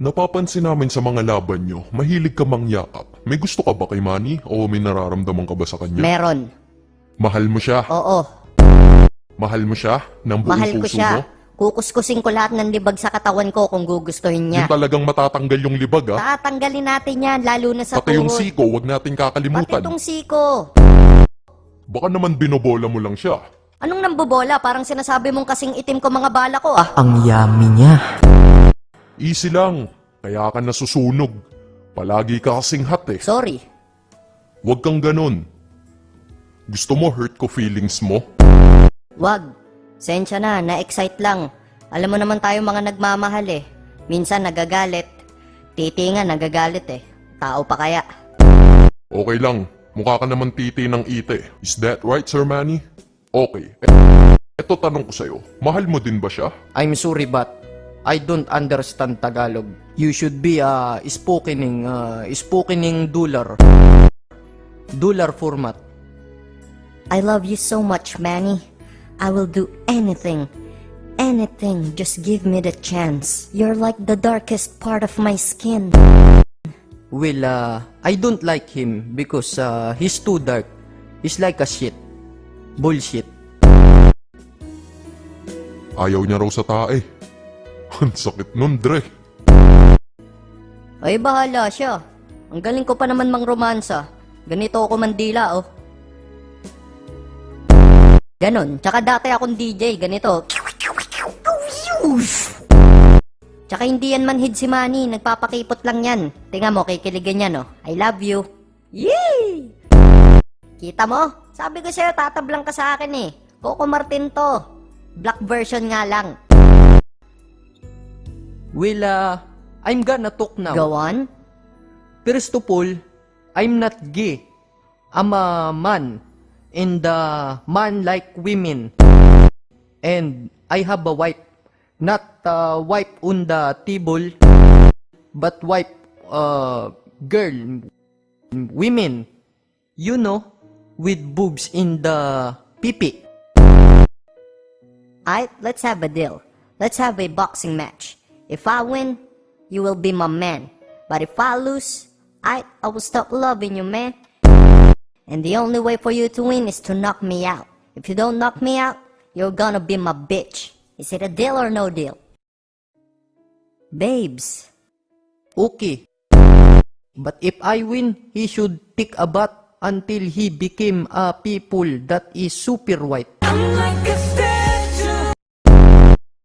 Napapansin namin sa mga laban nyo, mahilig ka mangyakap. May gusto ka ba kay Manny o may nararamdaman ka ba sa kanya? Meron. Mahal mo siya? Oo. Mahal mo siya? Ng buong Mahal ko puso siya. mo? Kukuskusin ko lahat ng libag sa katawan ko kung gugustuhin niya. Yung talagang matatanggal yung libag Tatanggalin natin yan, lalo na sa Pati yung tuhod. siko, wag natin kakalimutan. Pati itong siko. Baka naman binobola mo lang siya. Anong nambobola? Parang sinasabi mong kasing itim ko mga bala ko Ang yummy niya. Easy lang, kaya ka nasusunog. Palagi ka kasing hot eh. Sorry. Huwag kang ganun. Gusto mo hurt ko feelings mo? Wag. Sensya na, na-excite lang. Alam mo naman tayo mga nagmamahal eh. Minsan nagagalit. Titi nga nagagalit eh. Tao pa kaya? Okay lang, mukha ka naman titi ng ite. Is that right, Sir Manny? Okay. Eto tanong ko sa'yo, mahal mo din ba siya? I'm sorry but I don't understand Tagalog. You should be speaking dollar format. I love you so much, Manny. I will do anything. Anything, just give me the chance. You're like the darkest part of my skin. Well, I don't like him because he's too dark. He's like a shit. Bullshit. Ayaw niya raw sa tae. Ang sakit nun, Dre. Ay, bahala siya. Ang galing ko pa naman mang romansa. Ganito ako mandila, oh. Ganon. Tsaka dati akong DJ, ganito. Tsaka hindi yan manhid si Manny, nagpapakipot lang yan. Tingnan mo, kikiligin yan, oh. I love you. Yee! Kita mo? Sabi ko sa'yo, tatablang ka sa akin eh. Coco Martin to. Black version nga lang. Well, I'm gonna talk now. Go on. First of all, I'm not gay. I'm a man. And man like women. And I have a wife. Not wife on the table, but wife, girl, women. You know, with boobs in the pipi. Alright, let's have a deal. Let's have a boxing match. If I win, you will be my man. But if I lose, I will stop loving you, man. And the only way for you to win is to knock me out. If you don't knock me out, you're gonna be my bitch. Is it a deal or no deal? Babes. Okay. But if I win, he should take a bath until he became a people that is super white. I'm like a